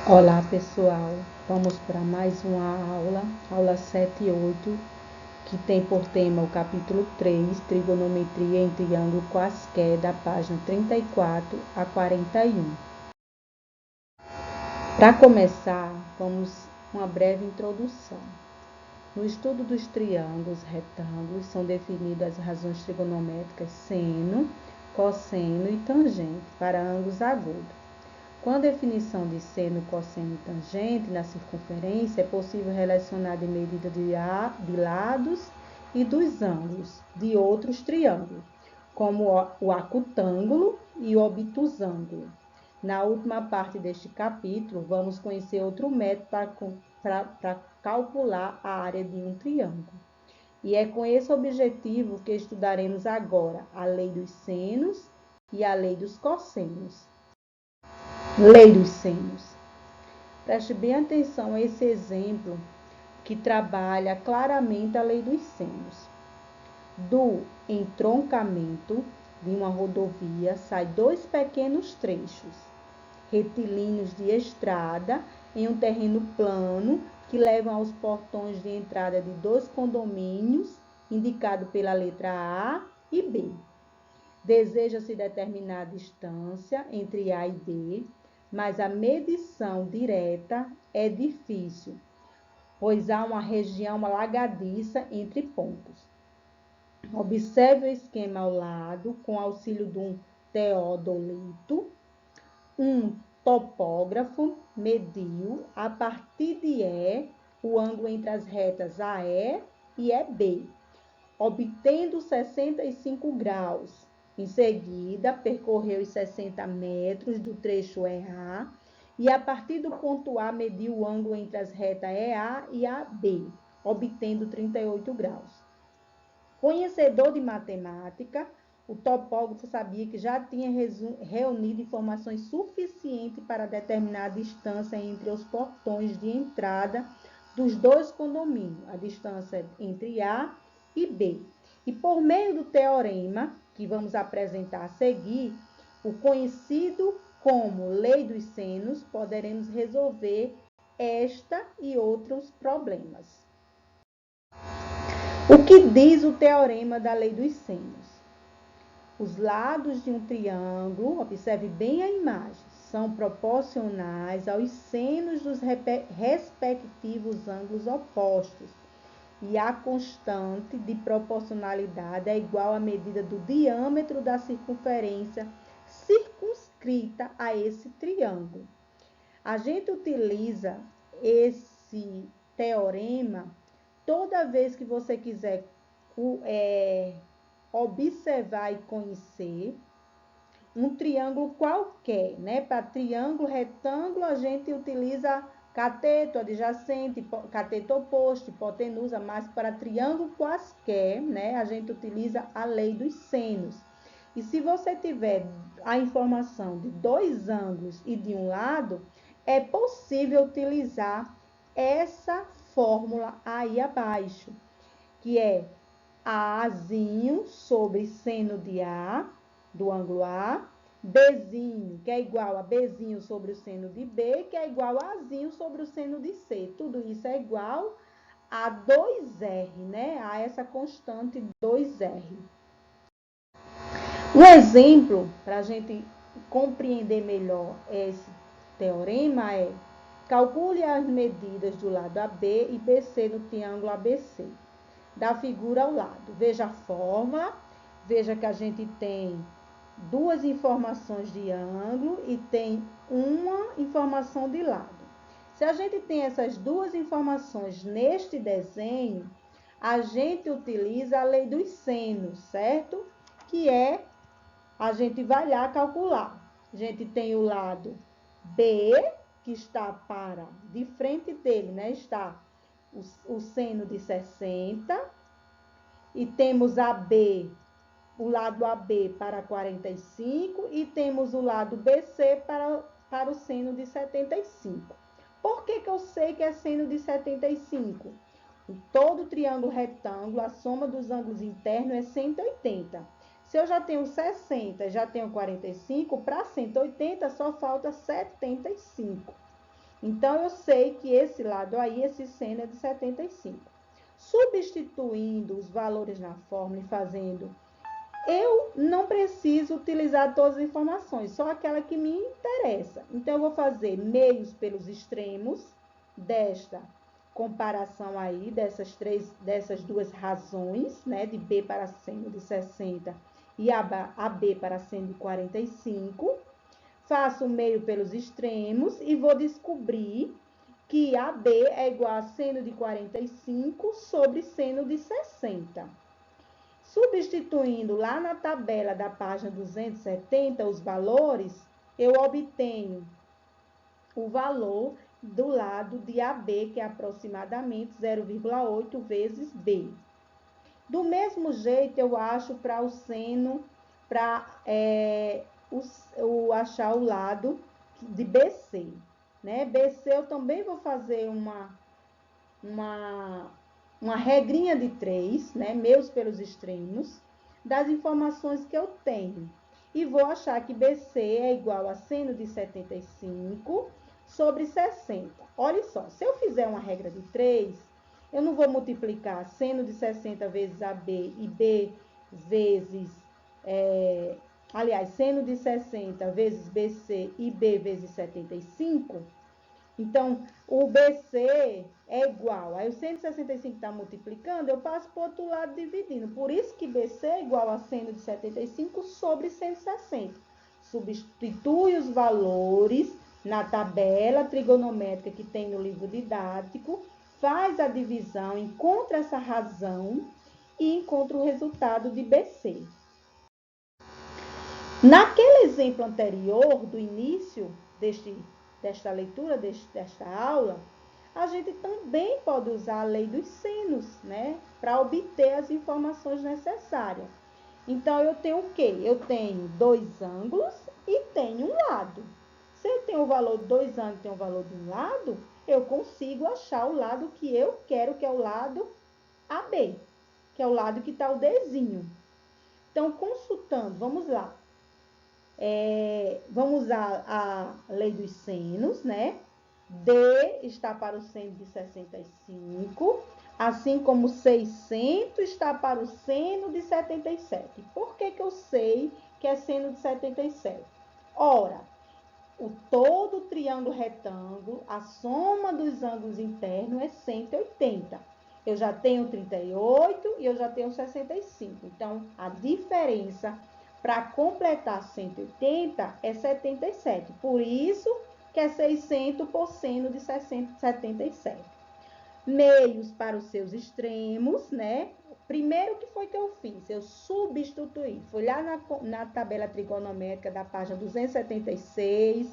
Olá pessoal, vamos para mais uma aula 7 e 8, que tem por tema o capítulo 3, Trigonometria em Triângulo Quaisquer, da página 34 a 41. Para começar, vamos uma breve introdução. No estudo dos triângulos retângulos, são definidas as razões trigonométricas seno, cosseno e tangente para ângulos agudos. Com a definição de seno, cosseno e tangente na circunferência, é possível relacionar a medida de lados e dos ângulos de outros triângulos, como o acutângulo e o obtusângulo. Na última parte deste capítulo, vamos conhecer outro método para calcular a área de um triângulo. E é com esse objetivo que estudaremos agora a lei dos senos e a lei dos cossenos. Lei dos senos. Preste bem atenção a esse exemplo que trabalha claramente a lei dos senos. Do entroncamento de uma rodovia saem dois pequenos trechos retilíneos de estrada em um terreno plano que levam aos portões de entrada de dois condomínios, indicado pela letra A e B. Deseja-se determinar a distância entre A e B, mas a medição direta é difícil, pois há uma região alagadiça entre pontos. Observe o esquema ao lado, com auxílio de um teodolito. Um topógrafo mediu, a partir de E, o ângulo entre as retas AE e EB, obtendo 65 graus. Em seguida, percorreu os 60 metros do trecho EA e, a partir do ponto A, mediu o ângulo entre as retas EA e AB, obtendo 38 graus. Conhecedor de matemática, o topógrafo sabia que já tinha reunido informações suficientes para determinar a distância entre os portões de entrada dos dois condomínios, a distância entre A e B. E por meio do teorema, que vamos apresentar a seguir, o conhecido como lei dos senos, poderemos resolver esta e outros problemas. O que diz o teorema da lei dos senos? Os lados de um triângulo, observe bem a imagem, são proporcionais aos senos dos respectivos ângulos opostos. E a constante de proporcionalidade é igual à medida do diâmetro da circunferência circunscrita a esse triângulo. A gente utiliza esse teorema toda vez que você quiser observar e conhecer um triângulo qualquer, né? Para triângulo retângulo, a gente utiliza cateto, adjacente, cateto oposto, hipotenusa, mas para triângulo quaisquer, né? A gente utiliza a lei dos senos. E se você tiver a informação de dois ângulos e de um lado, é possível utilizar essa fórmula aí abaixo, que é Azinho sobre seno de A, do ângulo A, Bzinho, que é igual a Bzinho sobre o seno de B, que é igual a Azinho sobre o seno de C. Tudo isso é igual a 2R, né? A essa constante 2R. Um exemplo, para a gente compreender melhor esse teorema é: calcule as medidas do lado AB e BC no triângulo ABC. Da figura ao lado. Veja a fórmula, veja que a gente tem duas informações de ângulo e tem uma informação de lado. Se a gente tem essas duas informações neste desenho, a gente utiliza a lei dos senos, certo? Que é, a gente vai lá calcular. A gente tem o lado B, que está de frente dele, né? Está o seno de 60, e temos o lado AB para 45 e temos o lado BC para o seno de 75. Por que eu sei que é seno de 75? Em todo triângulo retângulo, a soma dos ângulos internos é 180. Se eu já tenho 60, já tenho 45, para 180 só falta 75. Então, eu sei que esse lado aí, esse seno é de 75. Substituindo os valores na fórmula e fazendo, eu não preciso utilizar todas as informações, só aquela que me interessa. Então, eu vou fazer meios pelos extremos desta comparação aí, dessas duas razões, né, de B para seno de 60 e AB para seno de 45. Faço o meio pelos extremos e vou descobrir que AB é igual a seno de 45 sobre seno de 60. Substituindo lá na tabela da página 270 os valores, eu obtenho o valor do lado de AB, que é aproximadamente 0,8 vezes B. Do mesmo jeito, eu acho para o seno, para achar o lado de BC. Né? BC eu também vou fazer uma regrinha de 3, né? Meus pelos extremos, das informações que eu tenho. E vou achar que BC é igual a seno de 75 sobre 60. Olha só, se eu fizer uma regra de 3, eu não vou multiplicar seno de 60 vezes AB e B vezes... seno de 60 vezes BC e B vezes 75. Então, o BC é igual. Aí o 165 está multiplicando, eu passo para o outro lado dividindo. Por isso que BC é igual a seno de 75 sobre 160. Substitui os valores na tabela trigonométrica que tem no livro didático, faz a divisão, encontra essa razão e encontra o resultado de BC. Naquele exemplo anterior, do início desta leitura, desta aula, a gente também pode usar a lei dos senos, né? Para obter as informações necessárias. Então, eu tenho o quê? Eu tenho dois ângulos e tenho um lado. Se eu tenho o valor de dois ângulos e tenho o valor de um lado, eu consigo achar o lado que eu quero, que é o lado AB, que é o lado que está o Dzinho. Então, consultando, vamos lá. Vamos usar a lei dos senos, né? D está para o seno de 65, assim como 600 está para o seno de 77. Por que eu sei que é seno de 77? Ora, todo triângulo retângulo, a soma dos ângulos internos é 180. Eu já tenho 38 e eu já tenho 65. Então, a diferença para completar 180 é 77. Por isso que é 600 por seno de 77. Meios para os seus extremos, né? Primeiro, o que foi que eu fiz? Eu substituí. Fui lá na tabela trigonométrica da página 276,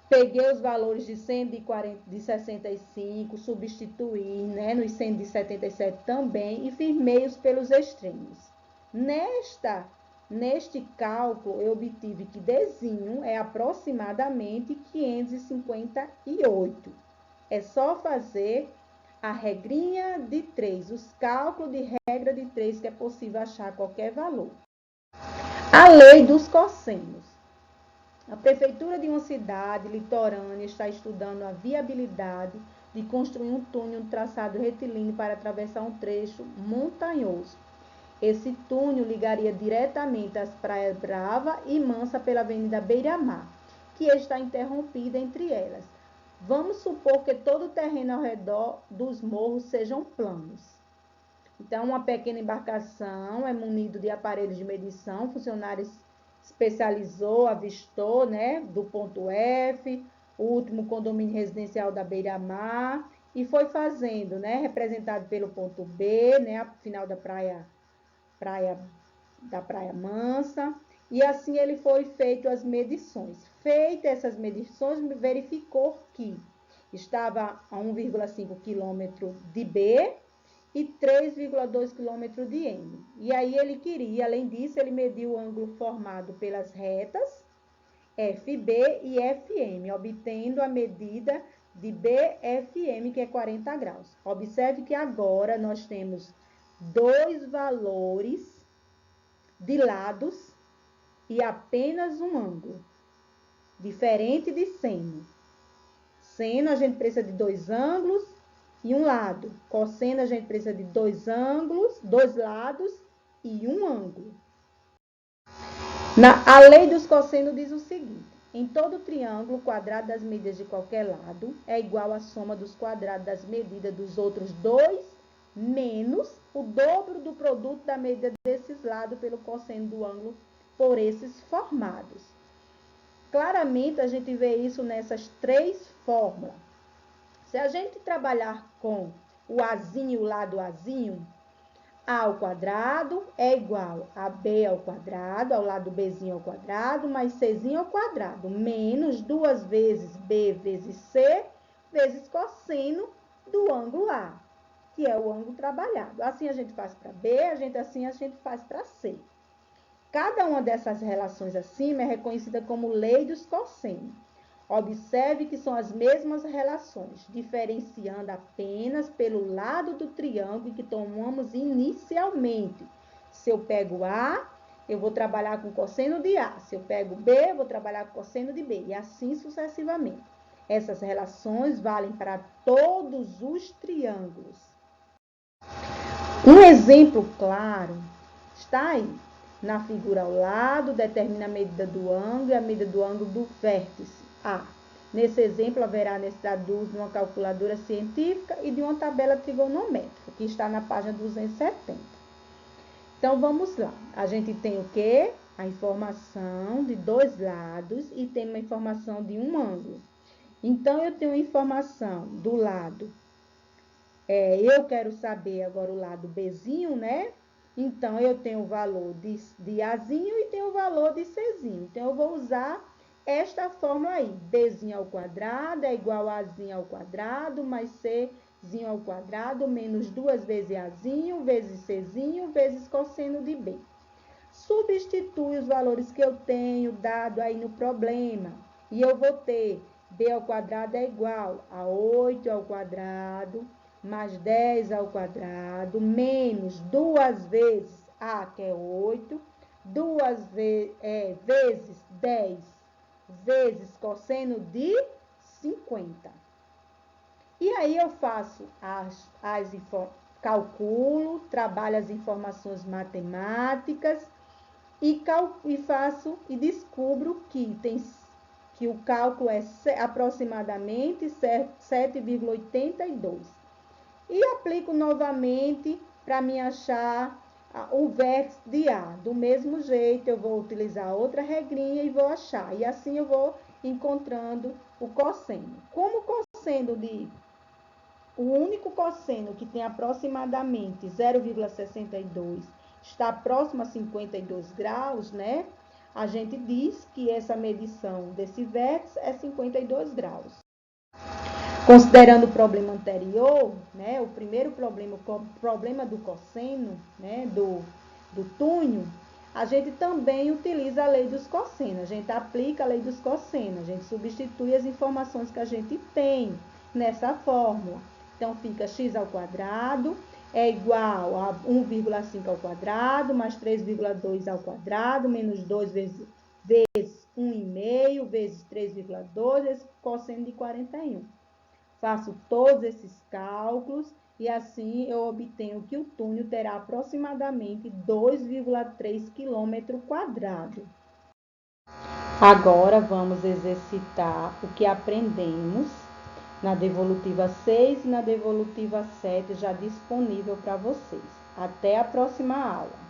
peguei os valores de 65, substituí, né, nos 177 também e fiz meios pelos extremos. Neste cálculo, eu obtive que Dzinho é aproximadamente 558. É só fazer a regrinha de 3, os cálculos de regra de 3, que é possível achar qualquer valor. A lei dos cossenos. A prefeitura de uma cidade litorânea está estudando a viabilidade de construir um túnel de traçado retilíneo para atravessar um trecho montanhoso. Esse túnel ligaria diretamente as praias Brava e Mansa pela Avenida Beira-Mar, que está interrompida entre elas. Vamos supor que todo o terreno ao redor dos morros sejam planos. Então, uma pequena embarcação é munida de aparelhos de medição, funcionários especializou, avistou, né, do ponto F, o último condomínio residencial da Beira-Mar, e foi fazendo, né, representado pelo ponto B, né, a final da praia Mansa, e assim ele foi feito as medições. Feitas essas medições, verificou que estava a 1,5 km de B e 3,2 km de M. E aí ele queria, além disso, ele mediu o ângulo formado pelas retas FB e FM, obtendo a medida de BFM, que é 40 graus. Observe que agora nós temos dois valores de lados e apenas um ângulo, diferente de seno. Seno, a gente precisa de 2 ângulos e um lado. Cosseno, a gente precisa de 2 ângulos, 2 lados e um ângulo. A lei dos cossenos diz o seguinte: em todo triângulo, o quadrado das medidas de qualquer lado é igual à soma dos quadrados das medidas dos outros dois, menos o dobro do produto da medida desses lados pelo cosseno do ângulo por esses formados. Claramente, a gente vê isso nessas 3 fórmulas. Se a gente trabalhar com o Azinho, o lado Azinho, A ao quadrado é igual a B ao quadrado, ao lado Bzinho ao quadrado, mais Czinho ao quadrado, menos 2 vezes B vezes C, vezes cosseno do ângulo A, que é o ângulo trabalhado. Assim a gente faz para B, assim a gente faz para C. Cada uma dessas relações acima é reconhecida como lei dos cossenos. Observe que são as mesmas relações, diferenciando apenas pelo lado do triângulo que tomamos inicialmente. Se eu pego A, eu vou trabalhar com cosseno de A. Se eu pego B, eu vou trabalhar com cosseno de B. E assim sucessivamente. Essas relações valem para todos os triângulos. Um exemplo claro está aí. Na figura ao lado, determina a medida do ângulo e a medida do ângulo do vértice A. Nesse exemplo, haverá necessidade do uso de uma calculadora científica e de uma tabela trigonométrica, que está na página 270. Então, vamos lá. A gente tem o quê? A informação de 2 lados e tem uma informação de um ângulo. Então, eu tenho informação do lado. Eu quero saber agora o lado Bzinho, né? Então, eu tenho o valor de Azinho e tenho o valor de Czinho. Então, eu vou usar esta fórmula aí. Bzinho ao quadrado é igual a Azinho ao quadrado, mais Czinho ao quadrado, menos 2 vezes Azinho, vezes Czinho, vezes cosseno de B. Substitui os valores que eu tenho dado aí no problema. E eu vou ter B ao quadrado é igual a 8 ao quadrado, mais 10 ao quadrado, menos 2 vezes A, que é 8, 2 vezes 10, vezes cosseno de 50. E aí eu faço calculo, trabalho as informações matemáticas e descubro que o cálculo é aproximadamente 7,82. E aplico novamente para me achar o vértice de A. Do mesmo jeito, eu vou utilizar outra regrinha e vou achar. E assim eu vou encontrando o cosseno. Como o único cosseno que tem aproximadamente 0,62 está próximo a 52 graus, né? A gente diz que essa medição desse vértice é 52 graus. Considerando o problema anterior, né, o primeiro problema, o problema do cosseno, né, do túnel, a gente também utiliza a lei dos cossenos. A gente aplica a lei dos cossenos, a gente substitui as informações que a gente tem nessa fórmula. Então, fica x ao quadrado é igual a 1,5 ao quadrado, mais 3,2 ao quadrado, menos 2 vezes 1,5, vezes 3,2, vezes cosseno de 41. Faço todos esses cálculos e assim eu obtenho que o túnel terá aproximadamente 2,3 km². Agora vamos exercitar o que aprendemos na devolutiva 6 e na devolutiva 7, já disponível para vocês. Até a próxima aula.